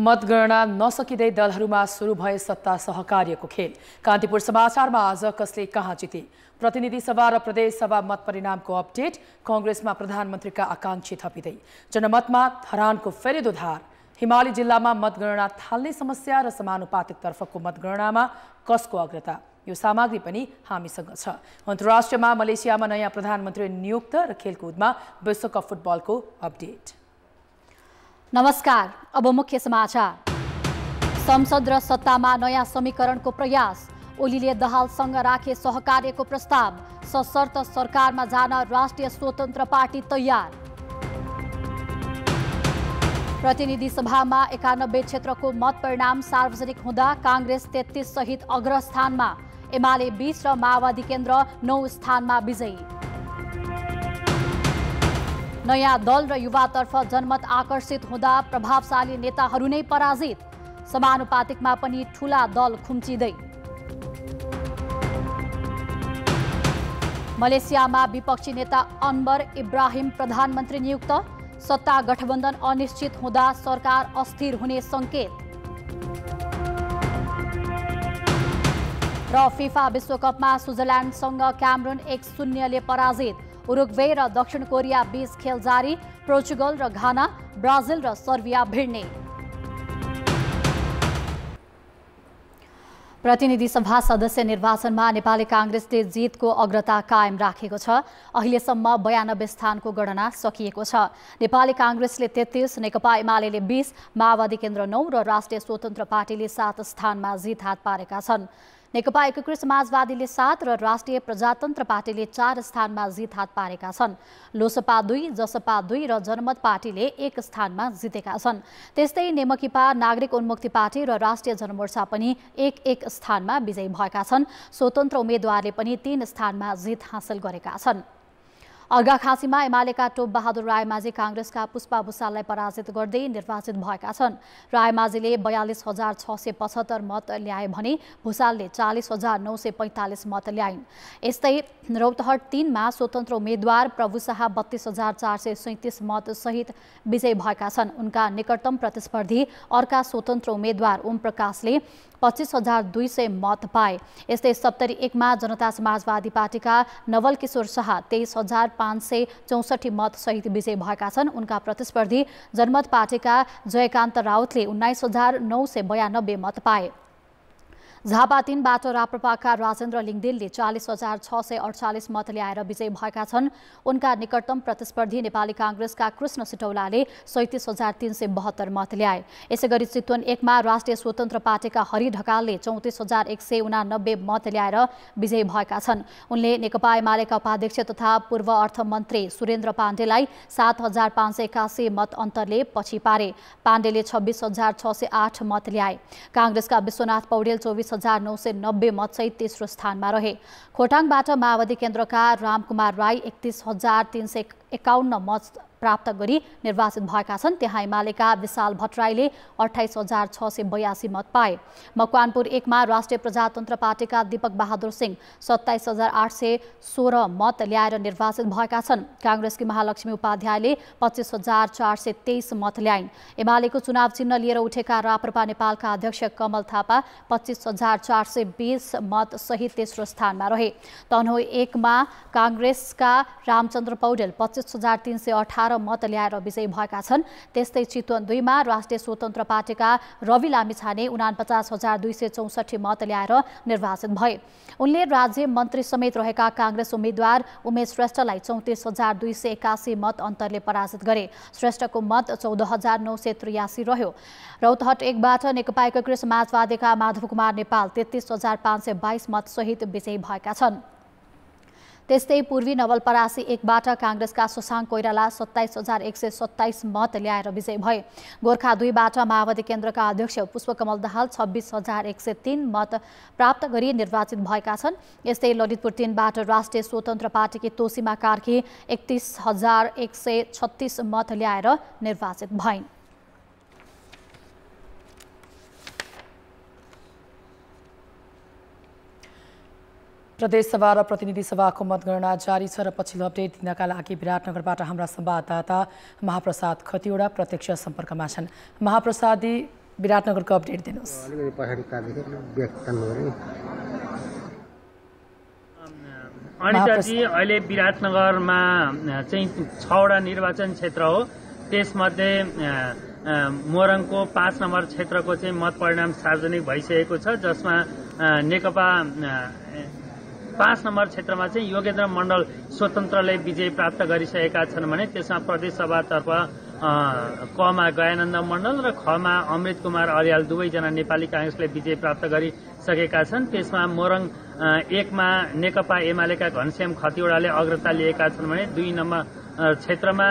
मतगणना नसकिँदै दलहरूमा सुरु भए सत्ता सहकार्यको खेल। कान्तिपुर समाचारमा आज कसले कहाँ जिते, प्रतिनिधि सभा र प्रदेश सभा मत परिणामको अपडेट। कांग्रेसमा प्रधानमन्त्रीका आकांक्षी थपिँदै, जनमतमा धरानको फेरि दुधार। हिमाली जिल्लामा मतगणना थाल्ने समस्या र समानुपातिक तर्फको मतगणनामा कसको अग्रता, यो सामग्री पनि हामीसँग छ। अन्तर्राष्ट्रियमा मलेसियामा नयाँ प्रधानमन्त्री नियुक्त र खेलकुदमा विश्वकप फुटबलको अपडेट। नमस्कार, अब मुख्य समाचार। संसद र सत्तामा नयाँ समीकरणको प्रयास। ओलीले दाहालसँग राखे सहकार्यको प्रस्ताव। सशर्त सरकारमा जान राष्ट्रिय स्वतन्त्र पार्टी तयार। प्रतिनिधि सभामा 91 क्षेत्रको मत परिणाम सार्वजनिक हुँदा कांग्रेस 33 सहित अग्रस्थानमा। एमाले 20 र माओवादी केन्द्र 9 स्थानमा विजयी। नयाँ दल र युवातर्फ जनमत आकर्षित हुँदा प्रभावशाली नेताहरू नै पराजित। समानुपातिकमा पनि ठूला दल खुम्चिँदै। मलेसियामा विपक्षी नेता अनवर इब्राहिम प्रधानमन्त्री नियुक्त। सत्ता गठबन्धन अनिश्चित हुँदा सरकार अस्थिर हुने संकेत। र फिफा विश्वकपमा स्विजरल्यान्डसँग क्यामरून 1-0 पराजित। उरुग्वे र दक्षिण कोरिया बीच खेल जारी। पोर्चुगल र घाना, ब्राजिल र सर्बिया भिड्ने। प्रतिनिधि सभा सदस्य निर्वाचनमा नेपाली कांग्रेसले जितको अग्रता कायम राखेको छ। अहिलेसम्म 92 स्थानको गणना सकिएको छ। नेपाली कांग्रेसले 33, नेकपा एमाले 20, माओवादी केन्द्र 9 र राष्ट्रिय स्वतन्त्र पार्टीले 7 स्थानमा जित हात पारेका छन्। नेकपा एकीकृत समाजवादीले 7 र राष्ट्रिय प्रजातन्त्र पार्टीले 4 स्थानमा जित हात पारेका छन्। लोसपा 2, जसपा 2 र जनमत पार्टीले 1 स्थानमा जितेका छन्। त्यस्तै नेमकिपा, नागरिक उन्मुक्ति पार्टी र राष्ट्रिय जनमोर्चा पनि 1-1 स्थानमा विजयी भएका छन्। स्वतन्त्र उम्मेद्वारले पनि 3 स्थानमा जित हासिल गरेका छन्। अर्घाखाँचीमा एमालेका टोप बहादुर रायमाझी कांग्रेसका पुष्पा भुसाललाई पराजित गर्दै निर्वाचित भएका छन्। रायमाझीले 42,675 मत ल्याए भने भुसालले 40,945 मत ल्याइन्। यस्तै रौतहट 3 मा स्वतन्त्र उम्मेद्वार प्रभु शाह 32,437 मत सहित विजयी भएका छन्। उनका निकटतम प्रतिस्पर्धी अर्का स्वतन्त्र उम्मेद्वार ओम प्रकाशले 25,200 मत पाए। यस्तै सप्तरी 1 मा जनता समाजवादी पार्टीका नवल किशोर शाह 23,564 मत सहित विजयी भएका छन्। उनका प्रतिस्पर्धी जनमत पार्टीका जयकान्त राउतले 19,992 मत पाए। झापा 3 बाट राप्रपाका राजेन्द्र लिङदेनले 40,648 मत ल्याएर विजयी भएका छन्। उनका निकटतम प्रतिस्पर्धी नेपाली कांग्रेसका कृष्ण सिटौलाले 37,372 मत ल्याए। यसैगरी चितवन 1 मा राष्ट्रिय स्वतन्त्र पार्टीका हरि ढकालले 34,189 मत ल्याएर विजयी भएका छन्। उनले नेकपा एमालेका उपाध्यक्ष तथा पूर्व अर्थमन्त्री सुरेन्द्र पाण्डेलाई 7,581 मत अन्तरले पछि पारे। पाण्डेले 26,608 मत ल्याए। कांग्रेसका विश्वनाथ पौडेल 24,990 मत सहित तेस्रो स्थानमा रहे। खोटाङबाट माओवादी केन्द्रका रामकुमार राई 31,351 मत प्राप्त गरी निर्वाचित भएका छन्। त्यहाँ एमालेका विशाल भट्टराईले 28,682 मत पाए। मकवानपुर 1 मा राष्ट्रिय प्रजातन्त्र पार्टीका दीपक बहादुर सिंह 27,816 मत ल्याएर निर्वाचित भएका छन्। कांग्रेसकी महालक्ष्मी उपाध्यायले 25,423 मत ल्याइन्। एमालेको चुनाव चिन्ह लिएर उठेका राप्रपा नेपालका अध्यक्ष कमल थापा 25,420 मत सहित तेस्रो स्थानमा रहे। तनहुँ 1 मा कांग्रेसका रामचन्द्र पौडेल 25,318 मत ल्याएर विजयी भएका छन्। त्यस्तै चितवन 2 मा राष्ट्रिय स्वतन्त्र पार्टीका रवि लामिछाने 49,264 मत ल्याएर निर्वाचित भए। उनले राज्य मन्त्री समेत रहेका कांग्रेस उम्मेद्वार उमेश श्रेष्ठलाई 34,281 मत अन्तरले पराजित गरे। श्रेष्ठको मत 14,983 रह्यो। रौतहट 1 बाट नेकपा एकीकृत समाजवादीका माधव कुमार नेपाल 33,522 मत सहित विजयी भएका छन्। त्यस्तै पूर्वी नवलपरासी 1 बाट कांग्रेसका शशाङ्क कोइराला 27,127 मत ल्याएर विजयी भए। गोर्खा 2 बाट माओवादी केन्द्रका अध्यक्ष पुष्पकमल दाहाल 26,103 मत प्राप्त गरी निर्वाचित भएका छन्। यस्तै ललितपुर 3 बाट राष्ट्रिय स्वतन्त्र पार्टीकी तोसीमा कार्की 31,136 मत ल्याएर निर्वाचित भइन्। प्रदेश सभा र प्रतिनिधि सभाको मतगणना जारी छ र पछिल्लो अपडेट दिनका लागि विराटनगरबाट हाम्रा संवाददाता महाप्रसाद खतिवडा प्रत्यक्ष सम्पर्कमा छन्। महाप्रसादी विराटनगरको अपडेट दिनुहोस्। अनिताजी, अहिले विराटनगरमा चाहिँ 6वटा निर्वाचन क्षेत्र हो। त्यसमध्ये मोरङको 5 नम्बर क्षेत्रको चाहिँ मत परिणाम सार्वजनिक भइसकेको छ, जसमा नेकपा 5 नम्बर क्षेत्रमा चाहिँ योगेन्द्र मण्डल स्वतन्त्रले विजय प्राप्त गरिसकेका छन् भने त्यसमा प्रदेशसभातर्फ कमा गयानन्द मण्डल र खमा अमृत कुमार अर्याल दुवैजना नेपाली कांग्रेसले विजय प्राप्त गरिसकेका छन्। त्यसमा मोरङ 1 मा नेकपा एमालेका घनश्याम खतिवड़ाले अग्रता लिएका छन् भने 2 नम्बर क्षेत्रमा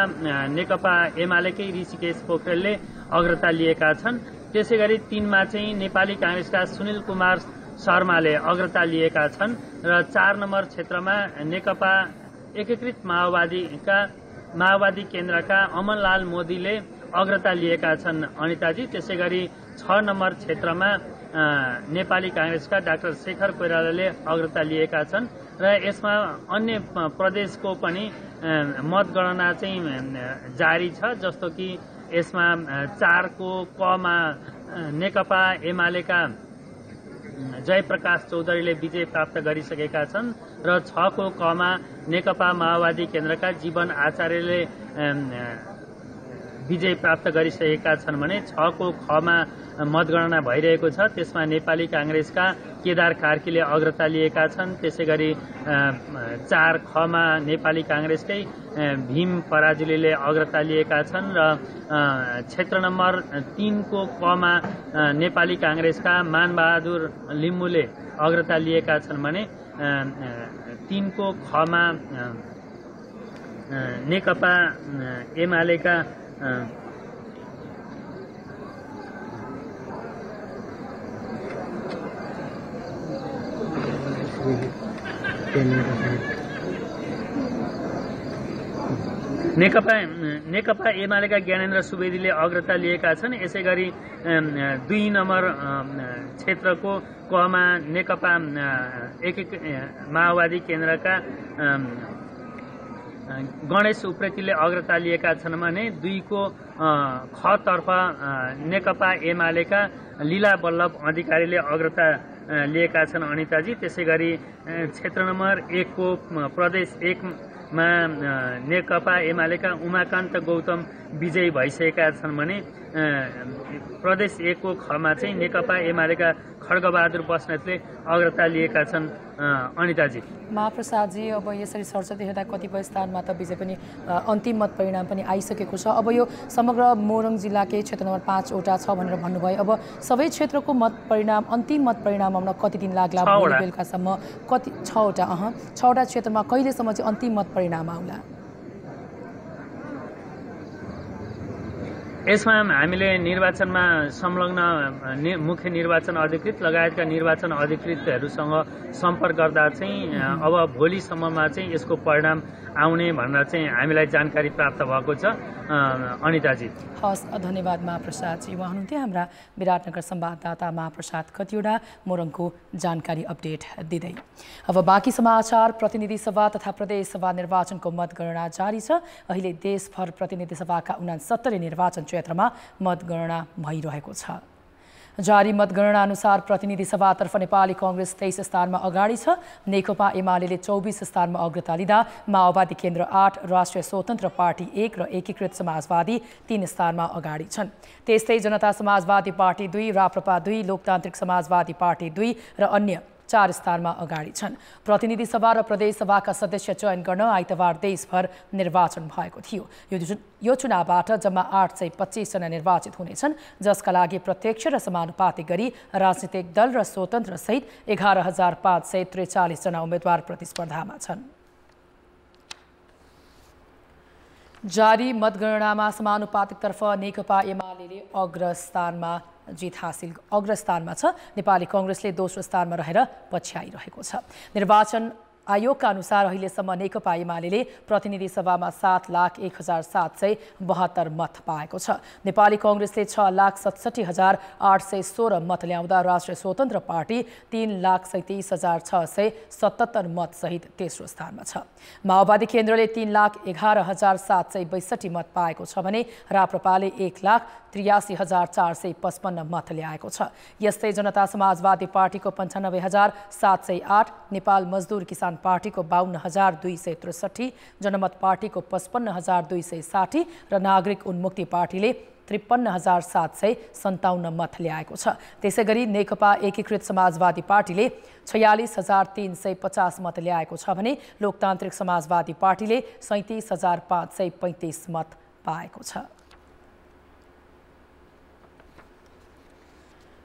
नेकपा एमालेकै ऋषिकेश पोखरेलले अग्रता लिएका छन्। त्यसैगरी 3 मा चाहिँ नेपाली कांग्रेसका सुनिल कुमार शर्माले अग्रता लिएका छन् र 4 नम्बर क्षेत्रमा नेकपा एकीकृत माओवादी केन्द्रका अमनलाल मोदीले अग्रता लिएका छन् अनिताजी। त्यसैगरी 6 नम्बर क्षेत्रमा नेपाली कांग्रेसका डाक्टर शेखर कोइरालाले अग्रता लिएका छन् र यसमा अन्य प्रदेशको पनि मतगणना चाहिँ जारी छ, जस्तो कि यसमा 4 को कमा नेकपा एमालेका जयप्रकाश चौधरीले विजय प्राप्त गरिसकेका छन् र 6 को कमा नेकपा माओवादी केन्द्रका जीवन आचार्यले विजय प्राप्त गरिसकेका छन् भने 6 को खमा मतगणना भइरहेको छ। त्यसमा नेपाली कांग्रेसका केदार कार्कीले अग्रता लिएका छन्। त्यसैगरी 4 खमा नेपाली कांग्रेसकै भीम पराजुलीले अग्रता लिएका छन् र क्षेत्र नम्बर 3 को कमा नेपाली कांग्रेसका मानबहादुर लिम्बुले अग्रता लिएका छन् भने 3 को खमा नेकपा एमालेका नेकपा एमालेका ज्ञानेन्द्र सुवेदीले अग्रता लिएका छन्। यसैगरी 2 नम्बर क्षेत्रको कमा नेकपा माओवादी केन्द्रका गणेश उप्रेतीले अग्रता लिएका छन् भने 2 को खतर्फ नेकपा एमालेका लीला बल्लभ अधिकारीले अग्रता लिएका छन् अनिताजी। त्यसैगरी क्षेत्र नम्बर 1 को प्रदेश 1 मा नेकपा एमालेका उमाकान्त गौतम विजयी भइसकेका छन् भने प्रदेश 1 को खमा चाहिँ नेकपा एमालेका खड्गबहादुर बस्नेतले अग्रता लिएका छन् अनिताजी। महाप्रसादजी, अब यसरी सरसर्ती हेर्दा कतिपय स्थानमा त विजय पनि अन्तिम मत परिणाम पनि आइसकेको छ। अब यो समग्र मोरङ जिल्लाकै क्षेत्र नम्बर 5 वटा छ भनेर भन्नुभयो। अब सबै क्षेत्रको मत परिणाम अन्तिम मत परिणाम आउन कति दिन लाग्ला? बेलुकासम्म कति 6 वटा 6 वटा क्षेत्रमा कहिलेसम्म चाहिँ अन्तिम मत परिणाम आउला? यसमा हामीले निर्वाचनमा संलग्न मुख्य निर्वाचन अधिकृत लगायतका निर्वाचन अधिकृतहरूसँग सम्पर्क गर्दा चाहिँ अब भोलिसम्ममा चाहिँ यसको परिणाम आउने भनेर चाहिँ हामीलाई जानकारी प्राप्त भएको छ अनिताजी। हस्, धन्यवाद महाप्रसादजी। उहाँ हुनुहुन्थ्यो हाम्रा विराटनगर संवाददाता महाप्रसाद खतिवडा मोरङको जानकारी अपडेट दिँदै। अब बाँकी समाचार। प्रतिनिधि सभा तथा प्रदेश सभा निर्वाचनको मतगणना जारी छ। अहिले देशभर प्रतिनिधि सभाका 69 निर्वाचन क्षेत्रमा मतगणना भइरहेको छ। जारी मतगणना अनुसार प्रतिनिधि सभातर्फ नेपाली कांग्रेस 23 स्थानमा अगाडि छ। नेकपा एमाले 24 स्थानमा अग्रता लिँदा माओवादी केन्द्र 8, राष्ट्रिय स्वतन्त्र पार्टी 1 र एकीकृत समाजवादी 3 स्थानमा अगाडि छन्। त्यस्तै जनता समाजवादी पार्टी 2, राप्रपा 2, लोकतान्त्रिक समाजवादी पार्टी 2 र अन्य 4 स्थानमा अगाडि छन्। प्रतिनिधि सभा र प्रदेश सभाका सदस्य चयन गर्न आइतबार देशभर निर्वाचन भएको थियो। यो चुनावबाट जम्मा 825 जना निर्वाचित हुनेछन्, जसका लागि प्रत्यक्ष र समानुपातिक गरी राजनीतिक दल र स्वतन्त्र सहित 11,543 जना उम्मेद्वार प्रतिस्पर्धामा छन्। जारी मतगणनामा समानुपातिकतर्फ नेकपा एमाले अग्रस्थानमा छ। नेपाली कांग्रेसले दोस्रो स्थानमा रहेर पछ्याइरहेको छ। निर्वाचन आयोगका अनुसार अहिलेसम्म नेकपा एमाले प्रतिनिधि सभामा 7,01,772 मत पाएको छ। नेपाली कांग्रेसले 6,67,816 मत ल्याउँदा राष्ट्रिय स्वतन्त्र पार्टी 3,37,677 मत सहित तेस्रो स्थानमा छ। माओवादी केन्द्रले 3,11,762 मत पाएको छ भने राप्रपाले 1,83,455 मत ल्याएको छ। यस्तै जनता समाजवादी पार्टीको 95,708, नेपाल मजदुर किसान पार्टीको 52,263, जनमत पार्टीको 55,260 र नागरिक उन्मुक्ति पार्टीले 53,757 मत ल्याएको छ। त्यसैगरी नेकपा एकीकृत समाजवादी पार्टीले 46,350 मत ल्याएको छ भने लोकतान्त्रिक समाजवादी पार्टीले 37,535 मत पाएको छ।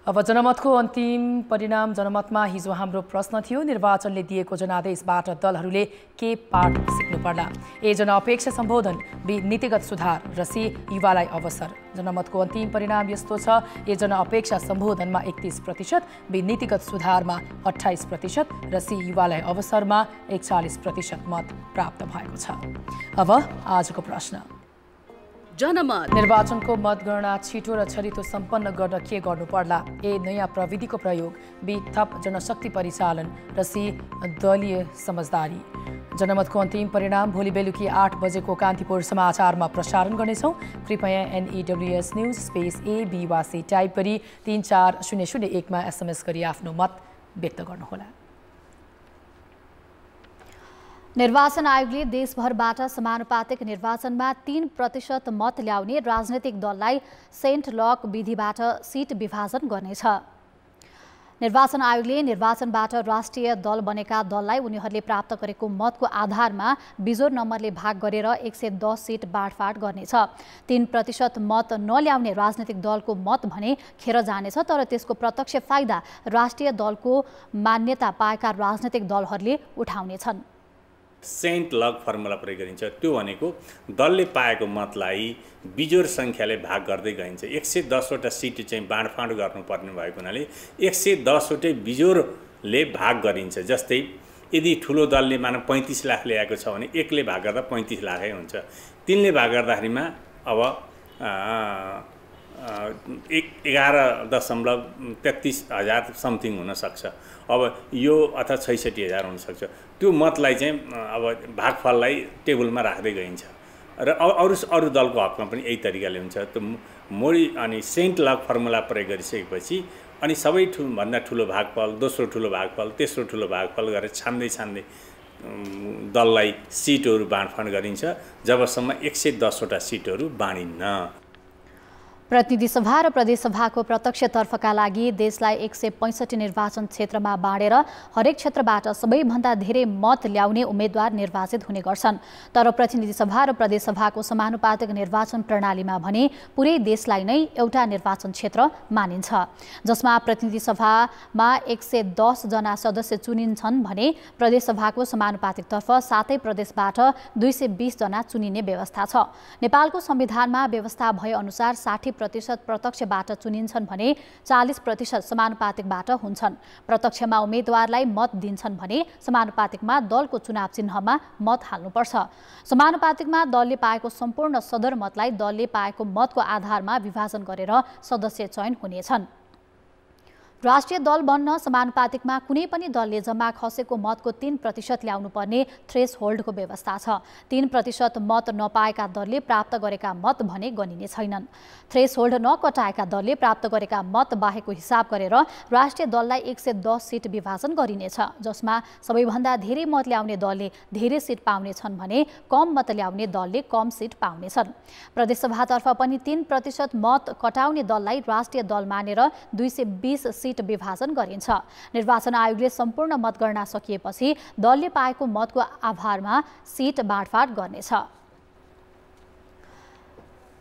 अब जनमतको अन्तिम परिणाम। जनमतमा हिजो हाम्रो प्रश्न थियो, निर्वाचनले दिएको जनादेशबाट दलहरूले के पाठ सिक्नु पर्ला? ए जनअपेक्षा सम्बोधन, बी नीतिगत सुधार र सी युवालाई अवसर। जनमतको अन्तिम परिणाम यस्तो छ, ए जनअपेक्षा सम्बोधनमा 31%, बी नीतिगत सुधारमा 28% र सी युवालाई अवसरमा 41% मत प्राप्त भएको छ। अब आजको प्रश्न। जनमत निर्वाचनको मतगणना छिटो र छरितो सम्पन्न गर्न के गर्नु पर्ला? ए नयाँ प्रविधिको प्रयोग, बी थप जनशक्ति परिचालन र सी दलीय समझदारी। जनमतको अन्तिम परिणाम भोलि बेलुकी 8 बजेको कान्तिपुर समाचारमा प्रसारण गर्नेछौँ। कृपया NEWS न्यूज स्पेस AB वा C टाइप गरी 34001 मा SMS गरी आफ्नो मत व्यक्त गर्नुहोला। निर्वाचन आयोगले देशभरबाट समानुपातिक निर्वाचनमा 3% मत ल्याउने राजनैतिक दललाई सेन्ट लक विधिबाट सिट विभाजन गर्नेछ। निर्वाचन आयोगले निर्वाचनबाट राष्ट्रिय दल बनेका दललाई उनीहरूले प्राप्त गरेको मतको आधारमा बिजोर नम्बरले भाग गरेर 110 सिट बाँडफाँड गर्नेछ। 3% मत नल्याउने राजनैतिक दलको मत भने खेर जानेछ, तर त्यसको प्रत्यक्ष फाइदा राष्ट्रिय दलको मान्यता पाएका राजनैतिक दलहरूले उठाउनेछन्। सेन्ट लक फर्मुला प्रयोग गरिन्छ। त्यो भनेको दलले पाएको मतलाई बिजोर सङ्ख्याले भाग गर्दै गइन्छ। 110वटा सिट चाहिँ बाँडफाँड गर्नुपर्ने भएको हुनाले 110वटै बिजोरले भाग गरिन्छ। जस्तै यदि ठुलो दलले मानव 35 लाख ल्याएको छ भने 1ले भाग गर्दा 35 लाखै हुन्छ। 3ले भाग गर्दाखेरिमा अब 11.33,000 समथिङ हुनसक्छ। अब यो अथवा 66,000 हुनसक्छ। त्यो मतलाई चाहिँ अब भागफललाई टेबलमा राख्दै गइन्छ र अरू दलको हकमा पनि यही तरिकाले हुन्छ। त्यो मोडी अनि सेन्ट लक फर्मुला प्रयोग गरिसकेपछि अनि सबै भन्दा ठुलो भागफल, दोस्रो ठुलो भागफल, तेस्रो ठुलो भागफल गरेर छान्दै दललाई सिटहरू बाँडफाँड गरिन्छ जबसम्म 110वटा सिटहरू बाँडिन्न। प्रतिनिधि सभा र प्रदेश सभाको प्रत्यक्षतर्फका लागि देशलाई 165 निर्वाचन क्षेत्रमा बाँडेर हरेक क्षेत्रबाट सबैभन्दा धेरै मत ल्याउने उम्मेद्वार निर्वाचित हुने गर्छन्। तर प्रतिनिधि सभा र प्रदेश सभाको समानुपातिक निर्वाचन प्रणालीमा भने पुरै देशलाई नै एउटा निर्वाचन क्षेत्र मानिन्छ, जसमा प्रतिनिधि सभामा 110 जना सदस्य चुनिन्छन् भने प्रदेश सभाको समानुपातिकतर्फ 7 प्रदेशबाट 220 जना चुनिने व्यवस्था छ। नेपालको संविधानमा व्यवस्था भए अनुसार 60% प्रत्यक्षबाट चुनिन्छन् भने 40% समानुपातिकबाट हुन्छन्। प्रत्यक्षमा उम्मेदवारलाई मत दिन्छन् भने समानुपातिकमा दलको चुनाव चिन्हमा मत हाल्नुपर्छ। समानुपातिकमा दलले पाएको सम्पूर्ण सदरमतलाई दलले पाएको मतको आधारमा विभाजन गरेर सदस्य चयन हुनेछन्। राष्ट्रिय दल बन्न समानुपातिकमा कुनै पनि दलले जम्मा खसेको मतको 3% ल्याउनुपर्ने थ्रेस होल्डको व्यवस्था छ। 3% मत नपाएका दलले प्राप्त गरेका मत भने गनिने छैनन्। थ्रेस होल्ड नकटाएका दलले प्राप्त गरेका मत बाहेकको हिसाब गरेर राष्ट्रिय दललाई 110 सिट विभाजन गरिनेछ, जसमा सबैभन्दा धेरै मत ल्याउने दलले धेरै सिट पाउनेछन् भने कम मत ल्याउने दलले कम सिट पाउनेछन्। प्रदेश सभातर्फ पनि 3% मत कटाउने दललाई राष्ट्रिय दल मानेर 220 सिट विभाजन गरिन्छ। निर्वाचन आयोगले सम्पूर्ण मतगणना सकिएपछि दलले पाएको मतको आधारमा सिट बाँडफाँड गर्नेछ।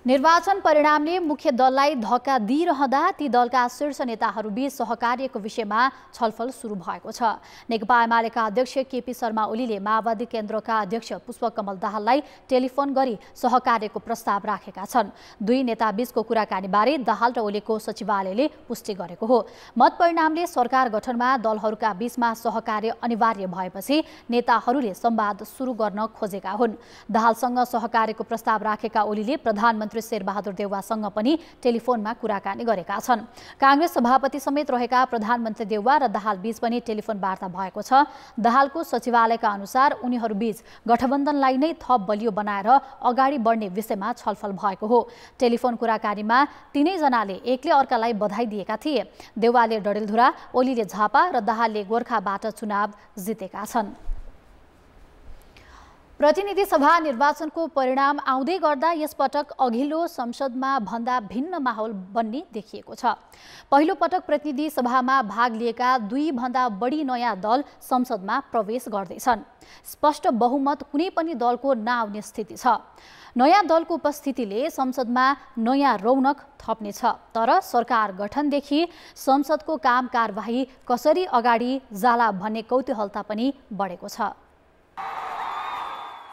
निर्वाचन परिणामले मुख्य दललाई धक्का दिइरहँदा ती दलका शीर्ष नेताहरूबीच सहकार्यको विषयमा छलफल सुरु भएको छ। नेकपा एमालेका अध्यक्ष केपी शर्मा ओलीले माओवादी केन्द्रका अध्यक्ष पुष्पकमल दाहाललाई टेलिफोन गरी सहकार्यको प्रस्ताव राखेका छन्। दुई नेताबीचको कुराकानीबारे दाहाल र ओलीको सचिवालयले पुष्टि गरेको हो। मत परिणामले सरकार गठनमा दलहरूका बीचमा सहकार्य अनिवार्य भएपछि नेताहरूले संवाद सुरु गर्न खोजेका हुन्। दाहालसँग सहकार्यको प्रस्ताव राखेका ओलीले प्रधानमन्त्री शेरबहादुर देउवासँग पनि टेलिफोनमा कुराकानी गरेका छन्। कांग्रेस सभापति समेत रहेका प्रधानमन्त्री देउवा र दाहाल बीच पनि टेलिफोन वार्ता भएको छ। दाहालको सचिवालयका अनुसार उनीहरूबीच गठबन्धनलाई नै थप बलियो बनाएर अगाडि बढ्ने विषयमा छलफल भएको हो। टेलिफोन कुराकानीमा तीनैजनाले एकले अर्कालाई बधाई दिएका थिए। देउवाले डडेलधुरा, ओलीले झापा र दाहालले गोर्खाबाट चुनाव जितेका छन्। प्रतिनिधि सभा निर्वाचनको परिणाम आउँदै गर्दा यसपटक अघिल्लो संसदमा भन्दा भिन्न माहौल बन्ने देखिएको छ। पहिलो पटक प्रतिनिधि सभामा भाग लिएका 2 भन्दा बढी नयाँ दल संसदमा प्रवेश गर्दैछन्। स्पष्ट बहुमत कुनै पनि दलको नआउने स्थिति छ। नयाँ दलको उपस्थितिले संसदमा नयाँ रौनक थप्नेछ। तर सरकार गठनदेखि संसदको काम कारबाही कसरी अगाडि जाला भन्ने कौतूहलता पनि बढेको छ।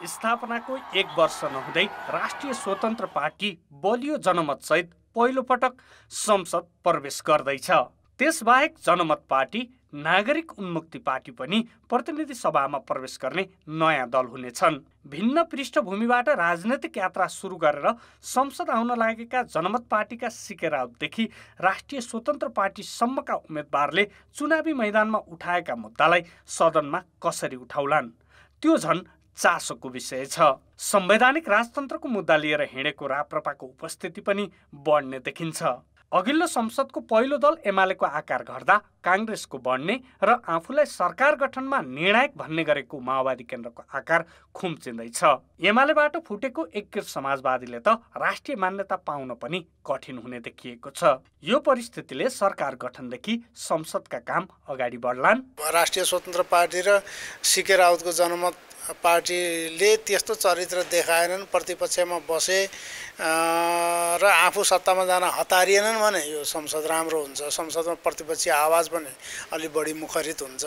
स्थापनाको 1 वर्ष नहुँदै राष्ट्रिय स्वतन्त्र पार्टी बलियो जनमतसहित पहिलो पटक संसद प्रवेश गर्दैछ। त्यसबाहेक जनमत पार्टी, नागरिक उन्मुक्ति पार्टी पनि प्रतिनिधि सभामा प्रवेश गर्ने नयाँ दल हुनेछन्। भिन्न पृष्ठभूमिबाट राजनैतिक यात्रा सुरु गरेर संसद आउन लागेका जनमत पार्टीका सीके राउतदेखि राष्ट्रिय स्वतन्त्र पार्टीसम्मका उम्मेदवारले चुनावी मैदानमा उठाएका मुद्दालाई सदनमा कसरी उठाउलान्, त्यो झन् चासोको विषय छ। संवैधानिक राजतन्त्रको मुद्दा लिएर हिँडेको राप्रपाको उपस्थिति पनि बढ्ने देखिन्छ। अघिल्लो संसदको पहिलो दल एमालेको आकार घट्दा कांग्रेसको बढ्ने र आफूलाई सरकार गठनमा निर्णायक भन्ने गरेको माओवादी केन्द्रको आकार खुम्चिँदैछ। एमालेबाट फुटेको एकीकृत समाजवादीले त राष्ट्रिय मान्यता पाउन पनि कठिन हुने देखिएको छ। यो परिस्थितिले सरकार गठनदेखि संसदका काम अगाडि बढ्लान्। राष्ट्रिय स्वतन्त्र पार्टी र सीके राउतको जनमत पार्टीले त्यस्तो चरित्र देखाएनन्, प्रतिपक्षमा बसे र आफू सत्तामा जान हतारिएनन् भने यो संसद राम्रो हुन्छ। संसदमा प्रतिपक्षी आवाज पनि अलि बढी मुखरित हुन्छ।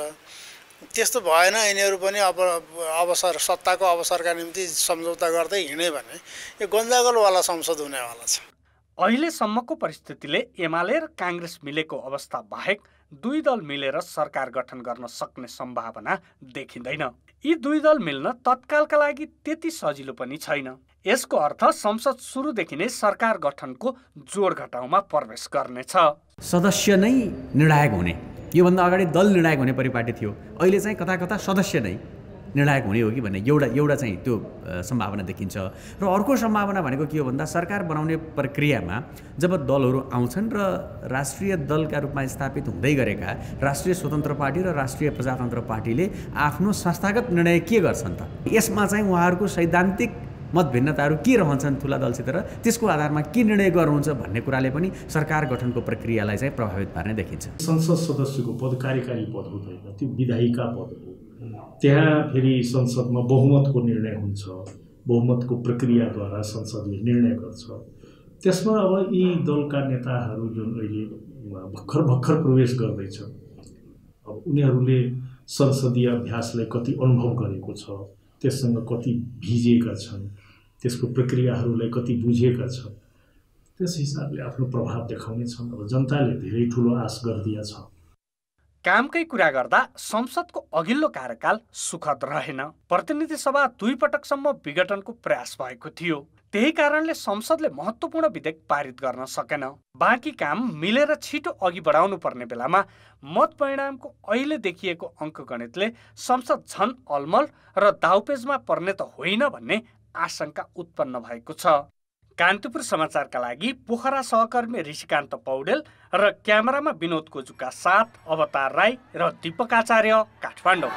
त्यस्तो भएन, यिनीहरू पनि अवसर सत्ताको अवसरका निम्ति सम्झौता गर्दै हिँडे भने यो गन्जागोलवाला संसद हुनेवाला छ। अहिलेसम्मको परिस्थितिले एमाले र कांग्रेस मिलेको अवस्था बाहेक 2 दल मिलेर सरकार गठन गर्न सक्ने सम्भावना देखिँदैन। यी 2 दल मिल्न तत्कालका लागि त्यति सजिलो पनि छैन। यसको अर्थ संसद सुरुदेखि नै सरकार गठनको जोड घटाउमा प्रवेश गर्नेछ। सदस्य नै निर्णायक हुने, योभन्दा अगाडि दल निर्णायक हुने परिपाटी थियो। अहिले चाहिँ कता कता सदस्य नै निर्णायक हुने हो कि भन्ने एउटा चाहिँ त्यो सम्भावना देखिन्छ। र अर्को सम्भावना भनेको के हो भन्दा सरकार बनाउने प्रक्रियामा जब दलहरू आउँछन् र राष्ट्रिय दलका रूपमा स्थापित हुँदै गरेका राष्ट्रिय स्वतन्त्र पार्टी र राष्ट्रिय प्रजातन्त्र पार्टीले आफ्नो संस्थागत निर्णय के गर्छन् त, यसमा चाहिँ उहाँहरूको सैद्धान्तिक मत भिन्नताहरू के रहन्छन् ठुला दलसित र त्यसको आधारमा के निर्णय गर्नुहुन्छ भन्ने कुराले पनि सरकार गठनको प्रक्रियालाई चाहिँ प्रभावित पार्ने देखिन्छ। संसद सदस्यको पद कार्यकारी पद हुँदैन, त्यो विधायिका पद हो। त्यहाँ फेरि संसदमा बहुमतको निर्णय हुन्छ, बहुमतको प्रक्रियाद्वारा संसदले निर्णय गर्छ। त्यसमा अब यी दलका नेताहरू जुन अहिले भर्खर प्रवेश गर्दैछन्, अब उनीहरूले संसदीय अभ्यासलाई कति अनुभव गरेको छ, त्यससँग कति भिजेका छन्, त्यसको प्रक्रियाहरूलाई कति बुझेका छन्, त्यस हिसाबले आफ्नो प्रभाव देखाउने छन्। अब जनताले धेरै ठुलो आश गरिदिया छ। कामकै कुरा गर्दा संसदको अघिल्लो कार्यकाल सुखद रहेन। प्रतिनिधि सभा 2 पटकसम्म विघटनको प्रयास भएको थियो। त्यही कारणले संसदले महत्त्वपूर्ण विधेयक पारित गर्न सकेन। बाँकी काम मिलेर छिटो अघि बढाउनु पर्ने बेलामा मत परिणामको अहिले देखिएको अङ्कगणितले संसद झन अलमल र दाउपेजमा पर्ने त होइन भन्ने आशंका उत्पन्न भएको छ। कान्तिपुर समाचारका लागि पोखरा सहकर्मी ऋषिकान्त पौडेल र क्यामेरामा विनोद कोजुका साथ अवतार राई र दीपक आचार्य, काठमाडौँ।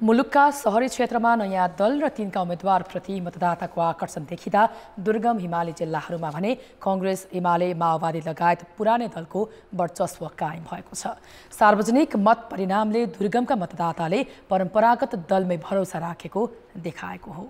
मुलुकका शहरी क्षेत्रमा नयाँ दल र तिनका उम्मेद्वारप्रति मतदाताको आकर्षण देखिँदा दुर्गम हिमाली जिल्लाहरूमा भने कांग्रेस, एमाले, माओवादी लगायत पुरानै दलको वर्चस्व कायम भएको छ। सार्वजनिक मत परिणामले दुर्गमका मतदाताले परम्परागत दलमै भरोसा राखेको देखाएको हो।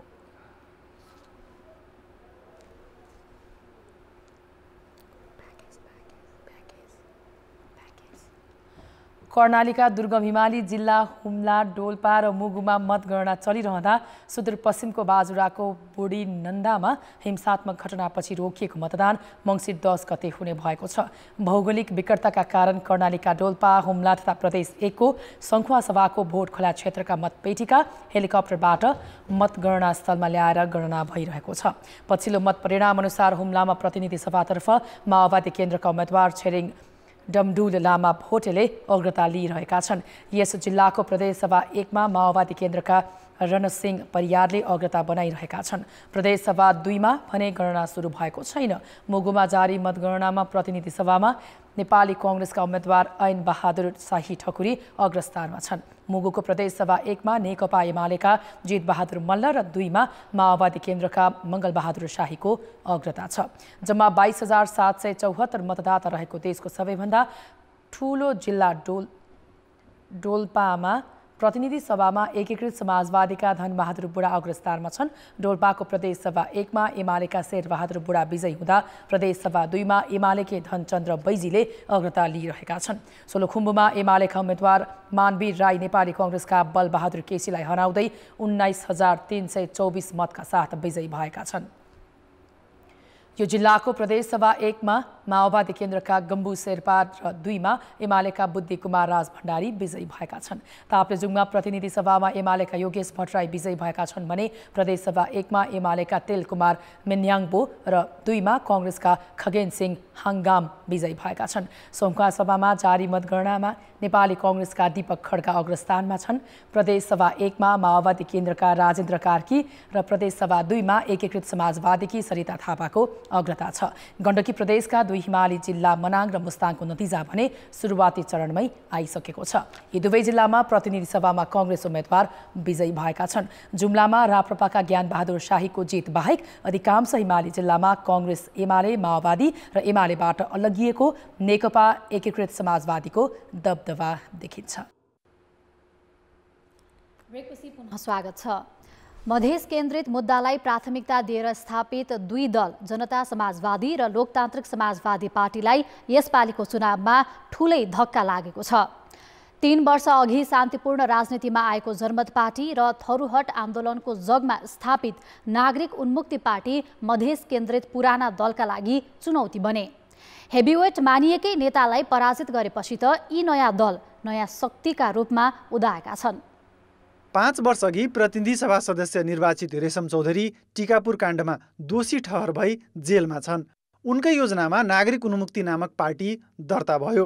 कर्णालीका दुर्गम हिमाली जिल्ला हुम्ला, डोल्पा र मुगुमा मतगणना चलिरहँदा सुदूरपश्चिमको बाजुराको बुढी नन्दामा हिंसात्मक घटनापछि रोकिएको मतदान मङ्सिर 10 गते हुने भएको छ। भौगोलिक विकटताका कारण कर्णालीका डोल्पा, हुम्ला तथा प्रदेश 1 को सङ्खुवासभाको भोट खोला क्षेत्रका मतपेटिका हेलिकप्टरबाट मतगणना स्थलमा ल्याएर गणना भइरहेको छ। पछिल्लो मत परिणाम अनुसार हुम्लामा प्रतिनिधि सभातर्फ माओवादी केन्द्रका उम्मेद्वार छेरिङ डमडुल लामा भोटेले अग्रता लिइरहेका छन्। यस जिल्लाको प्रदेशसभा 1 मा माओवादी केन्द्रका रणसिंह परियारले अग्रता बनाइरहेका छन्। प्रदेशसभा 2 मा भने गणना सुरु भएको छैन। मुगुमा जारी मतगणनामा प्रतिनिधि सभामा नेपाली कांग्रेसका उम्मेद्वार ऐन बहादुर शाही ठकुरी अग्रस्थानमा छन्। मुगुको प्रदेशसभा 1 मा नेकपा एमालेका जित बहादुर मल्ल र 2 मा माओवादी केन्द्रका मङ्गल बहादुर शाहीको अग्रता छ। जम्मा 22,774 मतदाता रहेको देशको सबैभन्दा ठूलो जिल्ला डोल्पामा प्रतिनिधि सभामा एकीकृत समाजवादीका धनबहादुर बुढा अग्रस्थानमा छन्। डोल्पाको प्रदेशसभा 1 मा एमालेका शेरबहादुर बुढा विजयी हुँदा प्रदेशसभा 2 मा एमालेकै धनचन्द्र बैजीले अग्रता लिइरहेका छन्। सोलुखुम्बुमा एमालेका उम्मेद्वार मानवीर राई नेपाली कांग्रेसका बलबहादुर केसीलाई हराउँदै 19,324 मतका साथ विजयी भएका छन्। यो जिल्लाको प्रदेशसभा 1 मा माओवादी केन्द्रका गम्बु शेर्पा र 2 मा एमालेका बुद्धि कुमार राज भण्डारी विजयी भएका छन्। ताप्लेजुङमा प्रतिनिधि सभामा एमालेका योगेश भट्टराई विजयी भएका छन् भने प्रदेशसभा 1 मा एमालेका तेल कुमार मिन्याङबो र 2 मा कांग्रेसका खगेन सिंह हाङगाम विजयी भएका छन्। सोमका सभामा जारी मतगणनामा नेपाली कांग्रेसका दीपक खड्का अग्रस्थानमा छन्। प्रदेशसभा 1 मा माओवादी केन्द्रका राजेन्द्र कार्की र प्रदेशसभा 2 मा एकीकृत समाजवादीकी सरिता थापाको अग्रता छ। गण्डकी प्रदेशका 2 हिमाली जिल्ला मनाङ र मुस्ताङको नतिजा भने सुरुवाती चरणमै आइसकेको छ। यी दुवै जिल्लामा प्रतिनिधि सभामा कांग्रेस उम्मेद्वार विजयी भएका छन्। जुम्लामा राप्रपाका ज्ञान बहादुर शाहीको जित बाहेक अधिकांश हिमाली जिल्लामा कांग्रेस, एमाले, माओवादी र एमालेबाट अलगिएको नेकपा एकीकृत समाजवादीको दबदबा देखिन्छ। ब्रेकपछि पुनः स्वागत छ। मधेस केन्द्रित मुद्दालाई प्राथमिकता दिएर स्थापित 2 दल जनता समाजवादी र लोकतान्त्रिक समाजवादी पार्टीलाई यसपालिको चुनावमा ठूलै धक्का लागेको छ। 3 वर्ष अघि शान्तिपूर्ण राजनीतिमा आएको जनमत पार्टी र थरुहट आन्दोलनको जगमा स्थापित नागरिक उन्मुक्ति पार्टी मधेस केन्द्रित पुराना दलका लागि चुनौती बने। हेभीवेट मानिएकै नेतालाई पराजित गरेपछि त यी नयाँ दल नयाँ शक्तिका रूपमा उदाएका छन्। 5 वर्ष अघि प्रतिनिधि सभा सदस्य निर्वाचित रेशम चौधरी टिकापुर काण्डमा दोषी ठहर भई जेलमा छन्। उनकै योजनामा नागरिक उन्मुक्ति नामक पार्टी दर्ता भयो।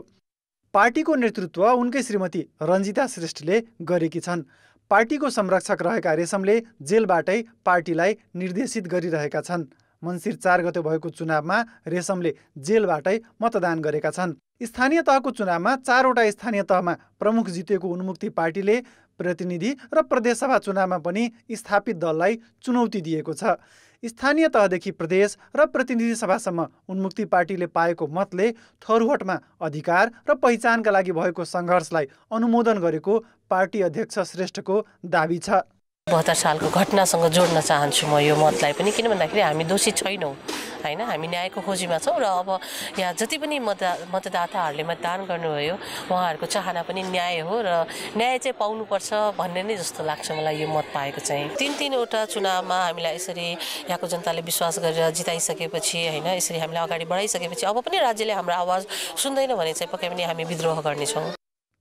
पार्टीको नेतृत्व उनकै श्रीमती रञ्जिता श्रेष्ठले गरेकी छन्। पार्टीको संरक्षक रहेका रेशमले जेलबाटै पार्टीलाई निर्देशित गरिरहेका छन्। मङ्सिर 4 गते भएको चुनावमा रेशमले जेलबाटै मतदान गरेका छन्। स्थानीय तहको चुनावमा 4 वटा स्थानीय तहमा प्रमुख जितेको उन्मुक्ति पार्टीले प्रतिनिधि र प्रदेशसभा चुनावमा पनि स्थापित दललाई चुनौती दिएको छ। स्थानीय तहदेखि प्रदेश र प्रतिनिधि सभासम्म उन्मुक्ति पार्टीले पाएको मतले थरुहटमा अधिकार र पहिचानका लागि भएको सङ्घर्षलाई अनुमोदन गरेको पार्टी अध्यक्ष श्रेष्ठको दाबी छ। 72 सालको घटनासँग जोड्न चाहन्छु म यो मतलाई पनि, किन भन्दाखेरि हामी दोषी छैनौँ हैन, हामी न्यायको खोजीमा छौँ र अब यहाँ जति पनि मतदाताहरूले मतदान गर्नुभयो उहाँहरूको चाहना पनि न्याय हो र न्याय चाहिँ पाउनुपर्छ भन्ने नै जस्तो लाग्छ मलाई यो मत पाएको चाहिँ। 3-3वटा चुनावमा हामीलाई यसरी यहाँको जनताले विश्वास गरेर जिताइसकेपछि हैन, यसरी हामीलाई अगाडि बढाइसकेपछि अब पनि राज्यले हाम्रो आवाज सुन्दैन भने चाहिँ पक्कै पनि हामी विद्रोह गर्नेछौँ।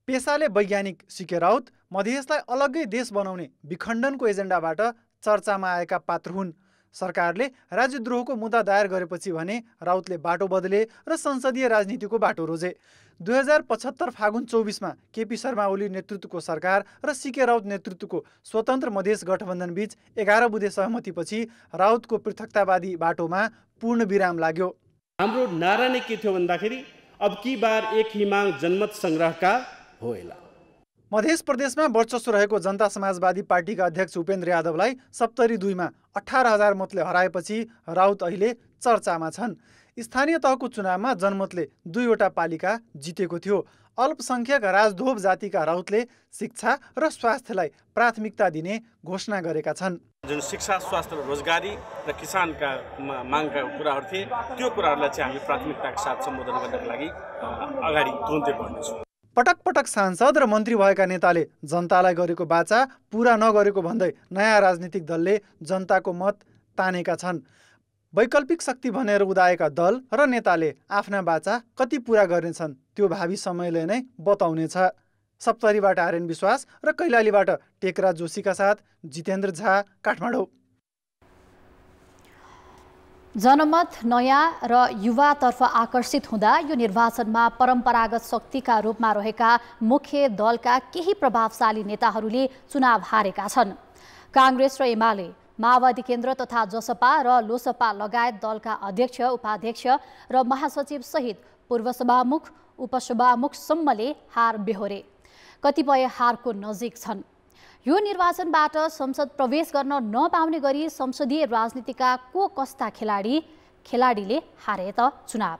पेसाले वैज्ञानिक सिके राउत मधेसलाई अलग्गै देश बनाउने विखण्डनको एजेन्डाबाट चर्चामा आएका पात्र हुन्। सरकारले राज्यद्रोहको मुद्दा दायर गरेपछि भने राउतले बाटो बदले र संसदीय राजनीतिको बाटो रोजे। 2075 फागुन 24 मा केपी शर्मा ओली नेतृत्वको सरकार र सिके राउत नेतृत्वको स्वतन्त्र मधेस गठबन्धन बीच 11 बुँदे सहमतिपछि राउतको पृथकतावादी बाटोमा पूर्ण विराम लाग्यो। हाम्रो नारा नै के थियो भन्दाखेरि अब की बार एक हिमाङ जनमत संग्रहका होइला। मधेस प्रदेशमा वर्चस्व रहेको जनता समाजवादी पार्टीका अध्यक्ष उपेन्द्र यादवलाई सप्तरी 2 मा 18,000 मतले हराएपछि राउत अहिले चर्चामा छन्। स्थानीय तहको चुनावमा जनमतले 2 वटा पालिका जितेको थियो। अल्पसङ्ख्यक राजधोब जातिका राउतले शिक्षा र स्वास्थ्यलाई प्राथमिकता दिने घोषणा गरेका छन्। जुन शिक्षा, स्वास्थ्य र रोजगारी र किसानका मागका कुराहरू थिए त्यो कुराहरूलाई चाहिँ हामी प्राथमिकताका साथ सम्बोधन गर्नका लागि अगाडि तुरुन्तै बढ्नेछौँ। पटक पटक सांसद र मन्त्री भएका नेताले जनतालाई गरेको बाचा पूरा नगरेको भन्दै नयाँ राजनीतिक दलले जनताको मत तानेका छन्। वैकल्पिक शक्ति भनेर उदाएका दल र नेताले आफ्ना बाचा कति पूरा गर्नेछन् त्यो भावी समयले नै बताउनेछ। सप्तरीबाट आर्यन विश्वास र कैलालीबाट टेकराज जोशीका साथ जितेन्द्र झा, काठमाडौँ। जनमत नयाँ र युवातर्फ आकर्षित हुँदा यो निर्वाचनमा परम्परागत शक्तिका रूपमा रहेका मुख्य दलका केही प्रभावशाली नेताहरूले चुनाव हारेका छन्। काङ्ग्रेस र एमाले, माओवादी केन्द्र तथा जसपा र लोसपा लगायत दलका अध्यक्ष, उपाध्यक्ष र महासचिव सहित पूर्व सभामुख, उपसभामुखसम्मले हार बेहोरे, कतिपय हारको नजिक छन्। यो निर्वाचनबाट संसद प्रवेश गर्न नपाउने गरी संसदीय राजनीतिका को कस्ता खेलाडीले हारे त चुनाव?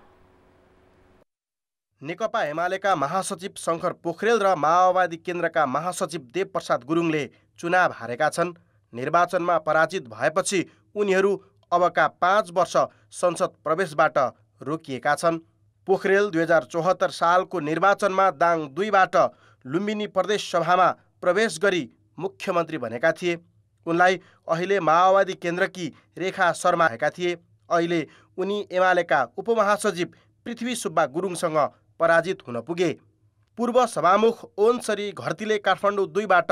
नेकपा एमालेका महासचिव शङ्कर पोखरेल र माओवादी केन्द्रका महासचिव देवप्रसाद गुरुङले चुनाव हारेका छन्। निर्वाचनमा पराजित भएपछि उनीहरू अबका 5 वर्ष संसद प्रवेशबाट रोकिएका छन्। पोखरेल 2074 सालको निर्वाचनमा दाङ 2बाट लुम्बिनी प्रदेश सभामा प्रवेश गरी मुख्यमन्त्री बनेका थिए। उनलाई अहिले माओवादी केन्द्रकी रेखा शर्मा भएका थिए। अहिले उनी एमालेका उपमहासचिव पृथ्वी सुब्बा गुरुङसँग पराजित हुन पुगे। पूर्व सभामुख ओनसरी घरतीले काठमाडौँ 2बाट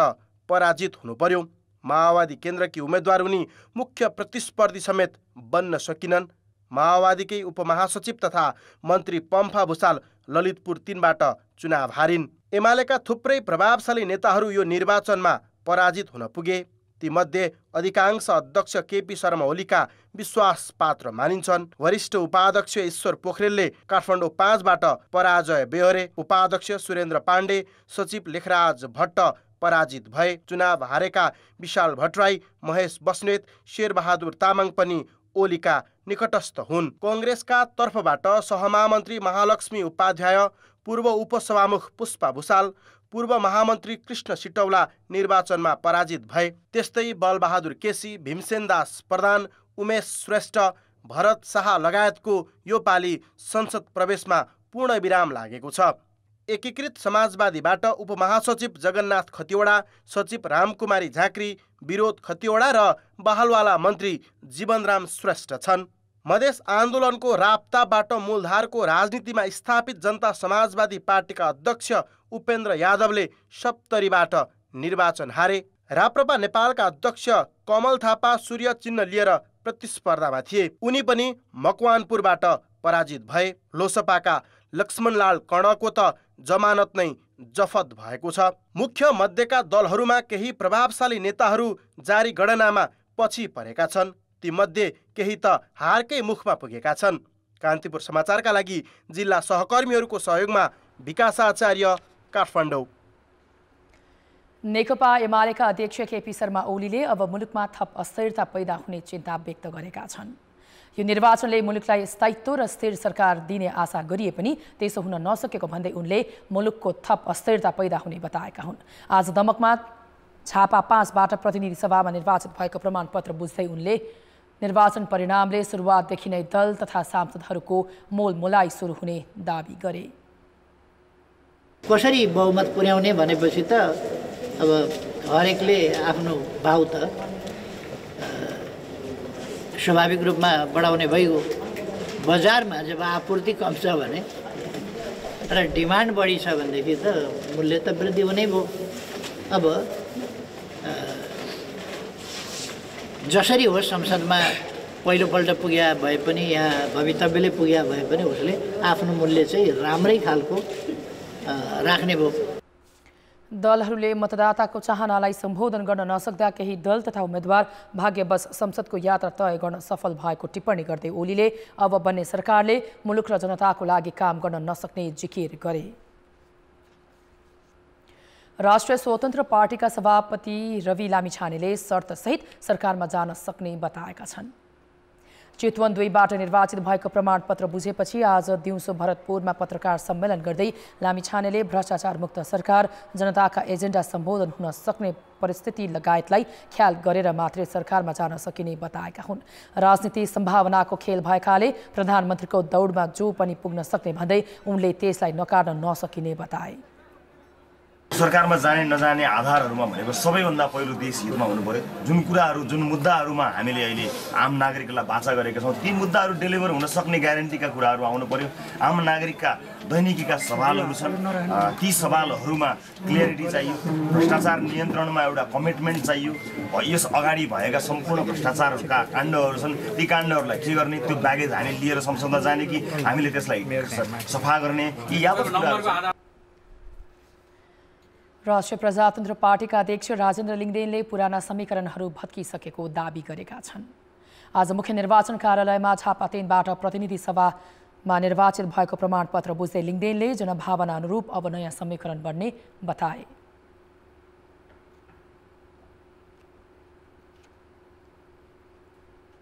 पराजित हुनु पर्यो। माओवादी केन्द्रकी उम्मेद्वार उनी मुख्य प्रतिस्पर्धी समेत बन्न सकिनन्। माओवादीकै उपमहासचिव तथा मन्त्री पम्फा भुसाल ललितपुर 3बाट चुनाव हारिन्। एमालेका थुप्रै प्रभावशाली नेताहरू यो निर्वाचनमा पराजित हुन पुगे। तीमध्ये अधिकांश अध्यक्ष केपी शर्मा ओलीका विश्वास पात्र मानिन्छन्। वरिष्ठ उपाध्यक्ष ईश्वर पोखरेलले काठमाडौँ 5बाट पराजय बेहोरे। उपाध्यक्ष सुरेन्द्र पाण्डे, सचिव लेखराज भट्ट पराजित भए। चुनाव हारेका विशाल भट्टराई, महेश बस्नेत, शेरबहादुर तामाङ पनि ओलीका निकटस्थ हुन्। कांग्रेसका तर्फबाट सहमहामन्त्री महालक्ष्मी उपाध्याय, पूर्व उपसभामुख पुष्पा भुसाल, पूर्व महामन्त्री कृष्ण सिटौला निर्वाचनमा पराजित भए। त्यस्तै बलबहादुर केसी, भीमसेन दास प्रधान, उमेश श्रेष्ठ, भरत शाह लगायतको यो पालि संसद प्रवेशमा पूर्ण विराम लागेको छ। एकीकृत समाजवादीबाट उपमहासचिव जगन्नाथ खतिवडा, सचिव रामकुमारी झाँक्री, विरोध खतिवडा र बहालवाला मन्त्री जीवनराम श्रेष्ठ छन्। मधेस आन्दोलनको राप्ताबाट मूलधारको राजनीतिमा स्थापित जनता समाजवादी पार्टीका अध्यक्ष उपेन्द्र यादवले सप्तरीबाट निर्वाचन हारे। राप्रपा नेपालका अध्यक्ष कमल थापा सूर्य चिन्ह लिएर प्रतिस्पर्धामा थिए। उनी पनि मकवानपुरबाट पराजित भए। लोसपाका लक्ष्मणलाल कर्णको त जमानत नै जफत भएको छ। मुख्य मध्येका दलहरूमा केही प्रभावशाली नेताहरू जारी गणनामा पछि परेका छन्। तीमध्ये केही त हारकै मुखमा पुगेका छन्। कान्तिपुर समाचारका लागि जिल्ला सहकर्मीहरूको सहयोगमा विकास आचार्य, काठमाडौँ। नेकपा एमालेका अध्यक्ष केपी शर्मा ओलीले अब मुलुकमा थप अस्थिरता पैदा हुने चिन्ता व्यक्त गरेका छन्। यो निर्वाचनले मुलुकलाई स्थायित्व र स्थिर सरकार दिने आशा गरिए पनि त्यसो हुन नसकेको भन्दै उनले मुलुकको थप अस्थिरता पैदा हुने बताएका हुन्। आज दमकमा छापा 5बाट प्रतिनिधि सभामा निर्वाचित भएको प्रमाणपत्र बुझ्दै उनले निर्वाचन परिणामले सुरुवातदेखि नै दल तथा सांसदहरूको मोलमोलाई सुरु हुने दावी गरे। कसरी बहुमत पुर्याउने भनेपछि त अब हरेकले आफ्नो भाउ त स्वाभाविक रूपमा बढाउने भइगयो। बजारमा जब आपूर्ति कम छ भने र डिमान्ड बढी छ भनेदेखि त मूल्य त वृद्धि हुनै भयो। अब जसरी होस् संसदमा पहिलोपल्ट पुग्या भए पनि यहाँ भवितव्यले पुग्या भए पनि उसले आफ्नो मूल्य चाहिँ राम्रै खालको राख्ने भयो। दलहरूले मतदाताको चाहनालाई सम्बोधन गर्न नसक्दा केही दल तथा उम्मेद्वार भाग्यवश संसदको यात्रा तय गर्न सफल भएको टिप्पणी गर्दै ओलीले अब बन्ने सरकारले मुलुक र जनताको लागि काम गर्न नसक्ने जिकिर गरे। राष्ट्रिय स्वतन्त्र पार्टीका सभापति रवि लामिछानेले शर्तसहित सरकारमा जान सक्ने बताएका छन्। चितवन 2बाट निर्वाचित भएको प्रमाणपत्र बुझेपछि आज दिउँसो भरतपुरमा पत्रकार सम्मेलन गर्दै लामिछानेले भ्रष्टाचार मुक्त सरकार, जनताका एजेन्डा सम्बोधन हुन सक्ने परिस्थिति लगायतलाई ख्याल गरेर मात्रै सरकारमा जान सकिने बताएका हुन्। राजनीति सम्भावनाको खेल भएकाले प्रधानमन्त्रीको दौडमा जो पनि पुग्न सक्ने भन्दै उनले त्यसलाई नकार्न नसकिने बताए। सरकारमा जाने नजाने आधारहरूमा भनेको सबैभन्दा पहिलो देश हितमा हुनु पर्यो। जुन कुराहरू जुन मुद्दाहरूमा हामीले अहिले आम नागरिकलाई बाचा गरेका छौँ ती मुद्दाहरू डेलिभर हुन सक्ने ग्यारेन्टीका कुराहरू आउनु पर्यो। आम नागरिकका दैनिकीका सवालहरू छन्, ती सवालहरूमा क्लियरिटी चाहियो। भ्रष्टाचार नियन्त्रणमा एउटा कमिटमेन्ट चाहियो। यस अगाडि भएका सम्पूर्ण भ्रष्टाचारका काण्डहरू छन्, ती काण्डहरूलाई के गर्ने, त्यो ब्यागेज हामी लिएर संसदमा जाने कि हामीले त्यसलाई सफा गर्ने, यी यावत कुराहरू। राष्ट्रिय प्रजातन्त्र पार्टीका अध्यक्ष राजेन्द्र लिङदेनले पुराना समीकरणहरू भत्किसकेको दाबी गरेका छन्। आज मुख्य निर्वाचन कार्यालयमा छापातेनबाट प्रतिनिधि सभामा निर्वाचित भएको प्रमाणपत्र बुझ्दै लिङदेनले जनभावना अनुरूप अब नयाँ समीकरण बन्ने बताए।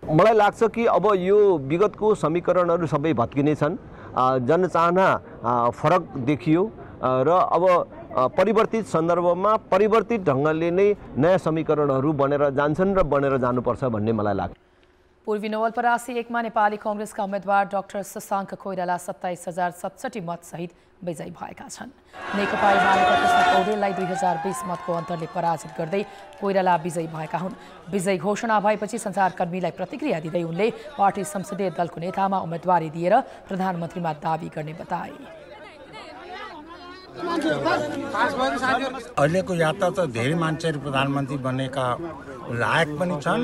मलाई लाग्छ कि अब यो विगतको समीकरणहरू सबै भत्किने छन्। जनचाहना फरक देखियो र अब परिवर्तित सन्दर्भमा परिवर्तित ढङ्गले नै नयाँ समीकरणहरू बनेर जान्छन् र बनेर जानुपर्छ भन्ने मलाई लाग्छ। पूर्वी नवलपरासी 1 मा नेपाली कांग्रेसका उम्मेद्वार डाक्टर शशाङ्क कोइराला 27,067 मतसहित विजयी भएका छन्। नेकपा एमालेका कृष्ण पौडेललाई 2020 मतको अन्तरले पराजित गर्दै कोइराला विजयी भएका हुन्। विजयी घोषणा भएपछि सञ्चारकर्मीलाई प्रतिक्रिया दिँदै उनले पार्टी संसदीय दलको नेतामा उम्मेदवारी दिएर प्रधानमन्त्रीमा दाबी गर्ने बताए। अहिलेको यात्रा त धेरै मान्छेहरू प्रधानमन्त्री बन्नेका लायक पनि छन्।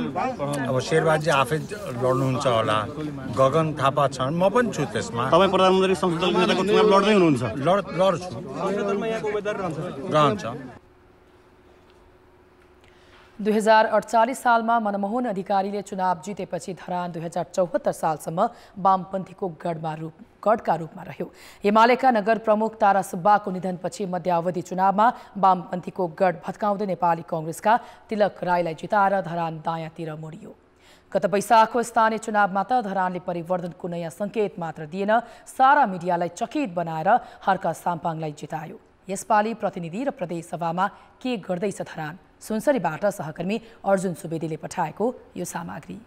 अब शेरबहादुर आफै लड्नुहुन्छ होला, गगन थापा छन्, म पनि छु त्यसमा। तपाईँ प्रधानमन्त्री संसद दलको नेताको चुनाव लड्दै हुनुहुन्छ? लड्छु। रहन्छ। 2048 सालमा मनमोहन अधिकारीले चुनाव जितेपछि धरान 2074 सालसम्म वामपन्थीको गढका रूपमा रह्यो। एमालेका नगर प्रमुख तारा सुब्बाको निधनपछि मध्यावधि चुनावमा वामपन्थीको गढ भत्काउँदै नेपाली कांग्रेसका तिलक राईलाई जिताएर धरान दायाँतिर मोडियो। गत वैशाखको स्थानीय चुनावमा त धरानले परिवर्तनको नयाँ सङ्केत मात्र दिएन, सारा मिडियालाई चकित बनाएर हर्क साम्पाङलाई जितायो। यसपालि प्रतिनिधि र प्रदेश सभामा के गर्दैछ धरान? सुनसरीबाट सहकर्मी अर्जुन सुवेदीले पठाएको यो सामग्री।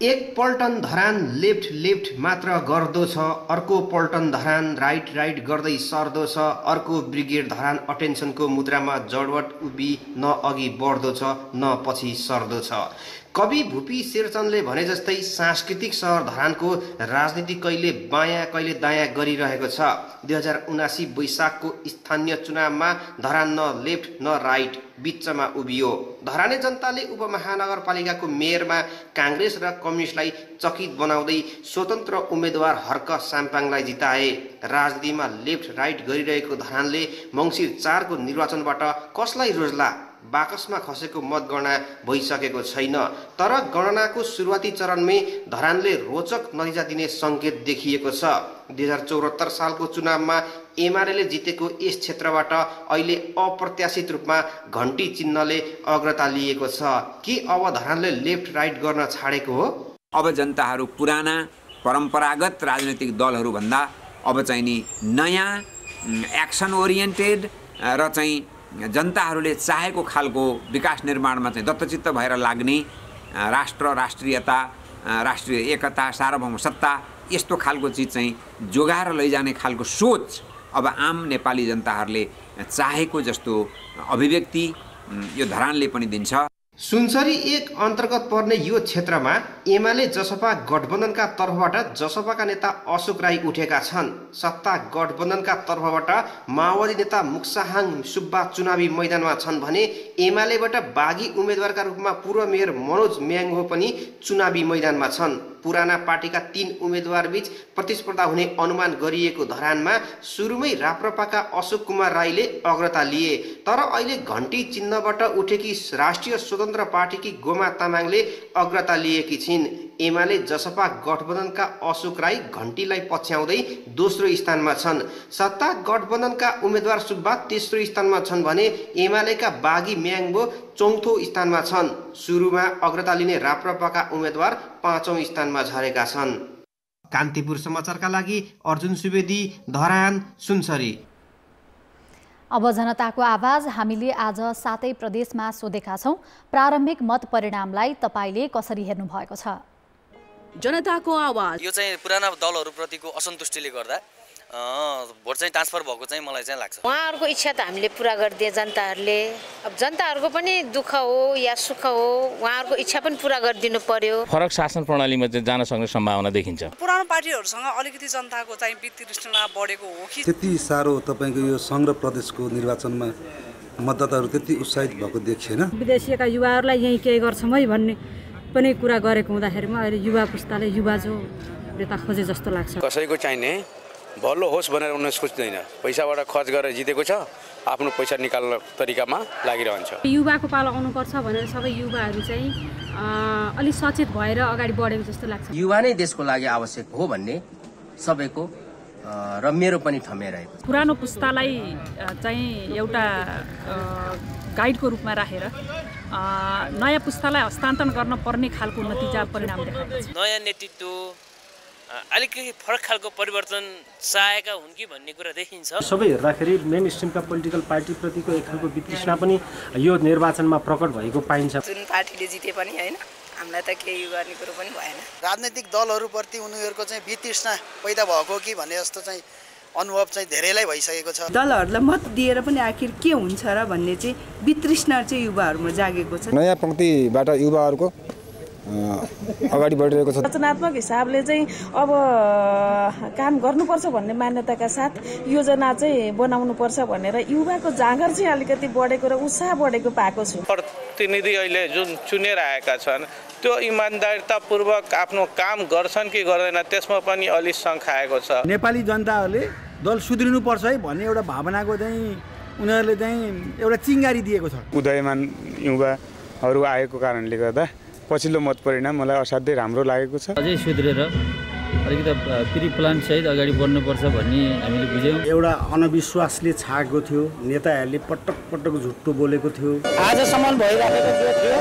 एक पल्टन धरान लेफ्ट मात्र गर्दो छ, अर्को पल्टन धरान राइट गर्दै सर्दो छ, अर्को ब्रिगेड धरान अटेन्सनको मुद्रामा जडवट उभि न अघि बढ्दो छ न पछि सर्दो छ। कवि भूपी शेरचन्दले भने जस्तै सांस्कृतिक सहर धरानको राजनीति कहिले बायाँ कहिले दायाँ गरिरहेको छ। 2079 वैशाखको स्थानीय चुनावमा धरान न लेफ्ट न राइट बिचमा उभियो। धराने जनताले उपमहानगरपालिकाको मेयरमा कांग्रेस र कम्युनिस्टलाई चकित बनाउँदै स्वतन्त्र उम्मेदवार हर्क साम्पाङलाई जिताए। राजनीतिमा लेफ्ट राइट गरिरहेको धरानले मङ्सिर 4 को निर्वाचनबाट कसलाई रोज्ला? बाकसमा खसेको मतगणना भइसकेको छैन, तर गणनाको सुरुवाती चरणमै धरानले रोचक नतिजा दिने सङ्केत देखिएको छ। 2074 सालको चुनावमा एमाले जितेको यस क्षेत्रबाट अहिले अप्रत्याशित रूपमा घण्टी चिन्हले अग्रता लिएको छ। के अब धरानले लेफ्ट राइट गर्न छाडेको हो? अब जनताहरू पुराना परम्परागत राजनैतिक दलहरू भन्दा अब चाहिँ नि नयाँ एक्सन ओरिएन्टेड र चाहिँ जनताहरूले चाहेको खालको विकास निर्माणमा चाहिँ दत्तचित्त भएर लाग्ने राष्ट्र, राष्ट्रियता, राष्ट्रिय एकता, सार्वभौम सत्ता यस्तो खालको चिज चाहिँ जोगाएर लैजाने खालको सोच अब आम नेपाली जनताहरूले चाहेको जस्तो अभिव्यक्ति यो धरानले पनि दिन्छ। सुनसरी 1 अन्तर्गत पर्ने यो क्षेत्रमा एमाले जसपा गठबन्धनका तर्फबाट जसपाका नेता अशोक राई उठेका छन्। सत्ता गठबन्धनका तर्फबाट माओवादी नेता मुक्साहाङ सुब्बा चुनावी मैदानमा छन् भने एमालेबाट बागी उम्मेदवारका रूपमा पूर्व मेयर मनोज म्याङ्गो पनि चुनावी मैदानमा छन्। पुराना पार्टीका 3 उम्मेदवार बीच प्रतिस्पर्धा हुने अनुमान गरिएको धरानमा सुरुमै राप्रपाका अशोक कुमार राईले अग्रता लिए, तर अहिले घण्टी चिन्हबाट उठेकी राष्ट्रिय स्वतन्त्र पार्टीकी गोमा तामाङले अग्रता लिएकी छिन्। एमाले जसपा गठबन्धनका अशोक राई घण्टीलाई पछ्याउँदै दोस्रो स्थानमा छन्। सत्ता गठबन्धनका उम्मेदवार सुब्बा तेस्रो स्थानमा छन् भने एमालेका बागी म्याङ्गो चौथो स्थानमा छन्। सुरुमा अग्रता लिने राप्रपाका उम्मेदवार 5औं स्थानमा झरेका छन्। कान्तिपुर समाचारका लागि अर्जुन सुवेदी, धरान, सुनसरी। अब जनताको आवाज हामीले आज 7 प्रदेशमा सोधेका छौं। प्रारम्भिक मत परिणामलाई तपाईले कसरी हेर्नु भएको छ? जनताको आवाज। यो चाहिँ पुराना दलहरूप्रतिको असन्तुष्टिले गर्दा भोट चाहिँ ट्रान्सफर भएको चाहिँ मलाई चाहिँ लाग्छ। उहाँहरूको इच्छा त हामीले पुरा गरिदिए जनताहरूले। अब जनताहरूको पनि दुःख हो या सुख हो, उहाँहरूको इच्छा पनि पुरा गरिदिनु पर्यो। फरक शासन प्रणालीमा चाहिँ जान सक्ने सम्भावना देखिन्छ। पुरानो पार्टीहरूसँग अलिकति जनताको चाहिँ वितृष्णा बढेको हो कि त्यति साह्रो तपाईँको यो सङ्घ र प्रदेशको निर्वाचनमा मतदाताहरू त्यति उत्साहित भएको देखिएन। विदेशीका युवाहरूलाई यही केही गर्छौँ है भन्ने पनि कुरा गरेको हुँदाखेरिमा अहिले युवा पुस्ताले युवा जो नेता खोजे जस्तो लाग्छ। कसैको चाहिने भलो होस् भनेर उनीहरूले सोच्दैन। पैसाबाट खर्च गरेर जितेको छ, आफ्नो पैसा निकाल्ने तरिकामा लागिरहन्छ। युवाको पालो आउनुपर्छ भनेर सबै युवाहरू चाहिँ अलि सचेत भएर अगाडि बढेको जस्तो लाग्छ। युवा नै देशको लागि आवश्यक हो भन्ने सबैको र मेरो पनि ठमेरहेको। पुरानो पुस्तालाई चाहिँ एउटा गाइडको रूपमा राखेर नयाँ पुस्तालाई हस्तान्तरण गर्न पर्ने खालको नतिजा परिणाम देखाएको छ। नयाँ नेतृत्व अलिकति फरक खालको परिवर्तन चाहेका हुन् कि भन्ने कुरा देखिन्छ। सबै हेर्दाखेरि मेन स्ट्रिमका पोलिटिकल पार्टीप्रतिको एक खालको वितृष्णा पनि यो निर्वाचनमा प्रकट भएको पाइन्छ। जुन पार्टीले जिते पनि होइन, हामीलाई त केही गर्ने कुरो पनि भएन। राजनैतिक दलहरूप्रति उनीहरूको चाहिँ वितृष्णा पैदा भएको कि भन्ने जस्तो चाहिँ अनुभव चाहिँ धेरैलाई भइसकेको छ। दलहरूलाई मत दिएर पनि आखिर के हुन्छ र भन्ने चाहिँ वितृष्णा चाहिँ युवाहरूमा जागेको छ। नयाँ पङ्क्तिबाट युवाहरूको अगाडि बढिरहेको छ। रचनात्मक हिसाबले चाहिँ अब काम गर्नुपर्छ भन्ने मान्यताका साथ योजना चाहिँ बनाउनुपर्छ भनेर युवाको जाँगर चाहिँ अलिकति बढेको र उत्साह बढेको पाएको छु। प्रतिनिधि अहिले जुन चुनेर आएका छन् त्यो इमान्दारितापूर्वक आफ्नो काम गर्छन् कि गर्दैन त्यसमा पनि अलि शङ्का आएको छ। नेपाली जनताहरूले दल सुध्रिनुपर्छ है भन्ने एउटा भावनाको चाहिँ उनीहरूले चाहिँ एउटा चिङ्गारी दिएको छ। उदयमान युवाहरू आएको कारणले गर्दा पछिल्लो मत परिणाम मलाई असाध्यै राम्रो लागेको छ। अझै सुध्रेर अलिकति प्री प्लान सहित अगाडि बढ्नुपर्छ भन्ने हामीले बुझ्यौँ। एउटा अनविश्वासले छाएको थियो, नेताहरूले पटक पटक झुट्टो बोलेको थियो। आजसम्म भइराखेको जो थियो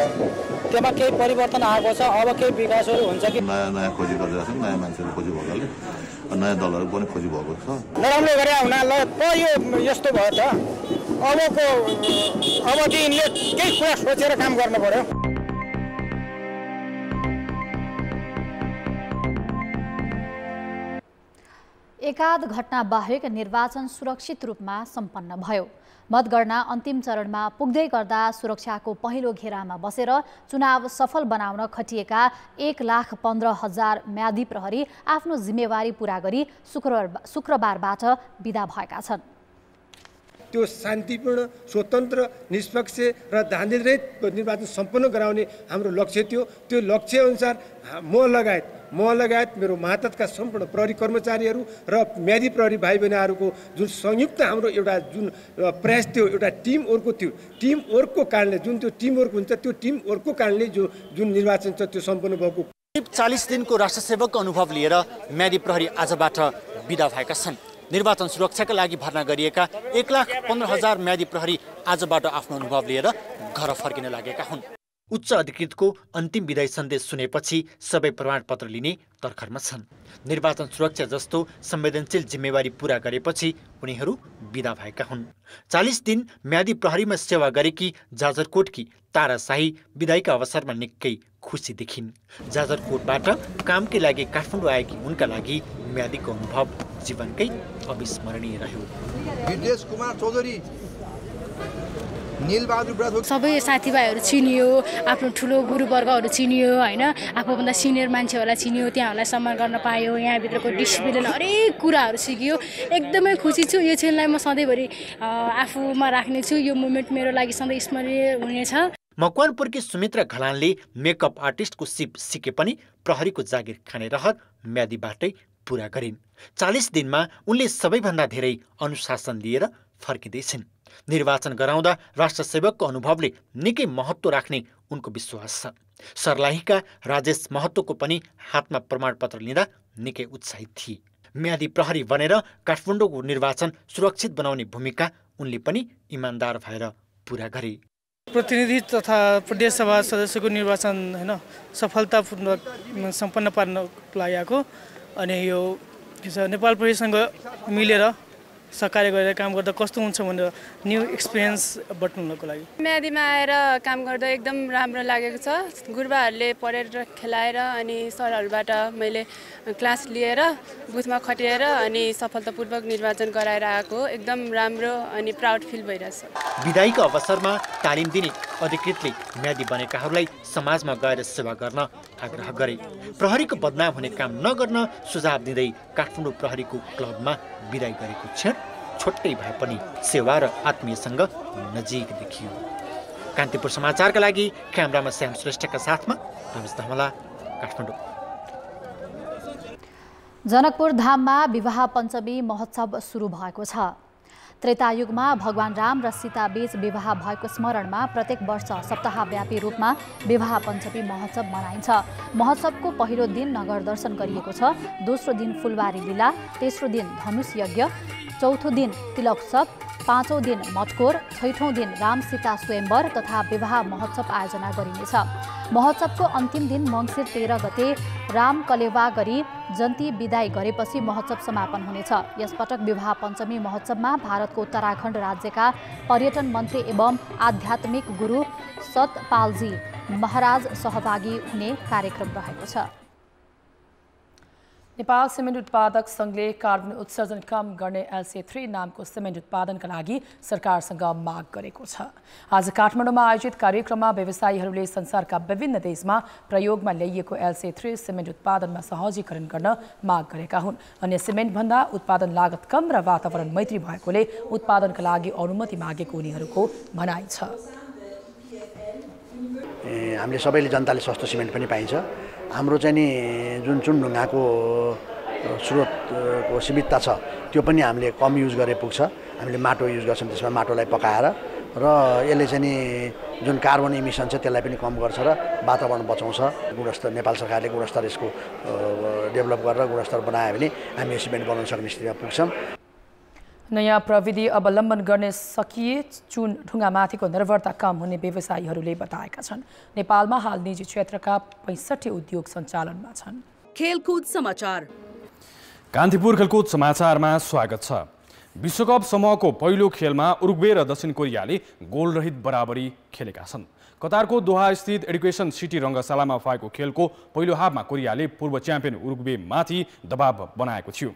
त्यसमा केही परिवर्तन आएको छ। अब केही विकासहरू हुन्छ कि नयाँ खोजी गर्दै छन्, नयाँ मान्छेहरू खोजी भएकाले नयाँ दलहरू पनि खोजी भएको छ। नराम्रो गरे हुनाले पो यो यस्तो भयो त। अब यिनले केही कुरा सोचेर काम गर्नु पर्यो। एकाध घटना बाहेक निर्वाचन सुरक्षित रूपमा सम्पन्न भयो। मतगणना अन्तिम चरणमा पुग्दै गर्दा सुरक्षाको पहिलो घेरामा बसेर चुनाव सफल बनाउन खटिएका 1,15,000 म्यादी प्रहरी आफ्नो जिम्मेवारी पूरा गरी शुक्रबारबाट बिदा भएका छन्। त्यो शान्तिपूर्ण, स्वतन्त्र, निष्पक्ष र धाँधलीरहित निर्वाचन सम्पन्न गराउने हाम्रो लक्ष्य थियो। त्यो लक्ष्य अनुसार म लगायत मेरो मातहतका सम्पूर्ण प्रहरी कर्मचारीहरू र म्यादी प्रहरी भाइ बहिनीहरूको जुन संयुक्त हाम्रो एउटा जुन प्रयास थियो, एउटा टिम वर्कको थियो। टिम वर्कको कारणले जुन त्यो टिम वर्क हुन्छ त्यो टिम वर्कको कारणले जुन निर्वाचन छ त्यो सम्पन्न भएको। 40 दिनको राष्ट्रसेवकको अनुभव लिएर म्यादी प्रहरी आजबाट बिदा भएका छन्। निर्वाचन सुरक्षाका लागि भर्ना गरिएका 1,15,000 म्यादी प्रहरी आजबाट आफ्नो अनुभव लिएर घर फर्किन लागेका हुन्। उच्च अधिकृतको अन्तिम विदाई सन्देश सुनेपछि सबै प्रमाणपत्र लिने तर्खरमा छन्। निर्वाचन सुरक्षा जस्तो संवेदनशील जिम्मेवारी पूरा गरेपछि उनीहरू बिदा भएका हुन्। 40 दिन म्यादी प्रहरीमा सेवा गरेकी जाजरकोटकी तारा शाही विदाईका अवसरमा निकै खुसी देखिन्। जाजरकोटबाट कामकै लागि काठमाडौँ आएकी उनका लागि म्यादीको अनुभव जीवनकै अविस्मरणीय रह्यो। विदेश कुमार चौधरी, सबै साथीभाइहरू चिनियो, आफ्नो ठुलो गुरुवर्गहरू चिनियो होइन, आफूभन्दा सिनियर मान्छेहरूलाई चिनियो, त्यहाँहरूलाई सम्मान गर्न पायो, यहाँभित्रको डिसिप्लिन हरेक कुराहरू सिकियो। एकदमै खुसी छु। यो क्षणलाई म सधैँभरि आफूमा राख्नेछु। यो मोमेन्ट मेरो लागि सधैँ स्मरणीय हुनेछ। मकवानपुरकी सुमित्रा घलानले मेकअप आर्टिस्टको सिप सिके पनि प्रहरीको जागिर खाने रहर म्यादीबाटै पूरा गरिन्। 40 दिनमा उनले सबैभन्दा धेरै अनुशासन लिएर फर्किँदैछन्। निर्वाचन गराउँदा राष्ट्रसेवकको अनुभवले निकै महत्त्व राख्ने उनको विश्वास छ। सर्लाहीका राजेश महत्त्वको पनि हातमा प्रमाणपत्र लिँदा निकै उत्साहित थिए। म्यादी प्रहरी बनेर काठमाडौँको निर्वाचन सुरक्षित बनाउने भूमिका उनले पनि इमान्दार भएर पूरा गरे। प्रतिनिधि तथा प्रदेश सभा सदस्यको निर्वाचन होइन सफलतापूर्वक सम्पन्न पार्नको लागि आएको। अनि यो नेपाल प्रहरीसँग मिलेर सहकार्य गरेर काम गर्दा कस्तो हुन्छ भनेर न्यू एक्सपिरियन्स बटुल्नको लागि म्यादीमा आएर काम गर्दा एकदम राम्रो लागेको छ। गुरुबाहरूले पढेर खेलाएर अनि सरहरूबाट मैले क्लास लिएर बुथमा खटेर अनि सफलतापूर्वक निर्वाचन गराएर आएको एकदम राम्रो अनि प्राउड फिल भइरहेछ। विदाईको अवसरमा तालिम दिने अधिकृतले म्यादी बनेकाहरूलाई समाजमा गएर सेवा गर्न आग्रह गरे। प्रहरीको बदनाम हुने काम नगर्न सुझाव दिँदै काठमाडौँ प्रहरीको क्लबमा बिदाई गरेको क्षण छोटै भए पनि सेवा र आत्मीयसँग नजिक देखियो। कान्तिपुर समाचारका लागि क्यामेरामा श्याम श्रेष्ठका साथमा रमेश धमला, काठमाडौँ। जनकपुर धाममा विवाह पञ्चमी महोत्सव सुरु भएको छ। त्रेतायुगमा भगवान राम र सीता बीच विवाह भएको स्मरणमा प्रत्येक वर्ष सप्ताहव्यापी रूपमा विवाह पञ्चमी महोत्सव मनाइन्छ। महोत्सवको पहिलो दिन नगर दर्शन गरिएको छ, दोस्रो दिन फुलबारी लीला, तेस्रो दिन धनुष यज्ञ, चौथो दिन तिलोत्सव, पाँचौं दिन मटकोर, छैठौं दिन राम सीता स्वयंवर तथा विवाह महोत्सव आयोजना गरिनेछ। महोत्सवको अन्तिम दिन मङ्सिर 13 गते राम कलेवा गरी जन्ती विदाई गरेपछि महोत्सव समापन हुनेछ। यसपटक विवाह पञ्चमी महोत्सवमा भारतको उत्तराखण्ड राज्यका पर्यटन मन्त्री एवं आध्यात्मिक गुरु सतपालजी महाराज सहभागी हुने कार्यक्रम रहेको छ। नेपाल सिमेन्ट उत्पादक संघले कार्बन उत्सर्जन कम गर्ने LC3 नामको सिमेन्ट उत्पादनका लागि सरकारसँग माग गरेको छ। आज काठमाडौँमा आयोजित कार्यक्रममा व्यवसायीहरूले संसारका विभिन्न देशमा प्रयोगमा ल्याइएको LC3 सिमेन्ट उत्पादनमा सहजीकरण गर्न माग गरेका हुन्। अन्य सिमेन्टभन्दा उत्पादन लागत कम र वातावरण मैत्री भएकोले उत्पादनका लागि अनुमति मागेको उनीहरूको भनाइ छ। हामीले सबैले जनताले सस्तो सिमेन्ट पनि पाइन्छ। हाम्रो चाहिँ नि जुन चुनढुङ्गाको स्रोतको सीमितता छ त्यो पनि हामीले कम युज गरे पुग्छ। हामीले माटो युज गर्छौँ, त्यसमा माटोलाई पकाएर र यसले चाहिँ नि जुन कार्बन इमिसन छ त्यसलाई पनि कम गर्छ र वातावरण बचाउँछ। गुणस्तर नेपाल सरकारले गुणस्तर यसको डेभलप गरेर गुणस्तर बनायो भने हामी यो सिमेन्ट बनाउन सक्ने स्थितिमा पुग्छौँ। नयाँ प्रविधि अवलम्बन गर्ने सकिए चुन ढुङ्गामाथिको निर्भरता कम हुने व्यवसायीहरूले बताएका छन्। नेपालमा हाल निजी क्षेत्रका 65 उद्योग सञ्चालनमा छन्। खेलकुद समाचार। कान्तिपुर खेलकुद समाचारमा स्वागत छ। विश्वकप समूहको पहिलो खेलमा उरुग्वे र दक्षिण कोरियाले गोलरहित बराबरी खेलेका छन्। कतारको दोहा स्थित एडुकेसन सिटी रङ्गशालामा भएको खेलको पहिलो हाफमा कोरियाले पूर्व च्याम्पियन उरुग्वेमाथि दबाव बनाएको थियो।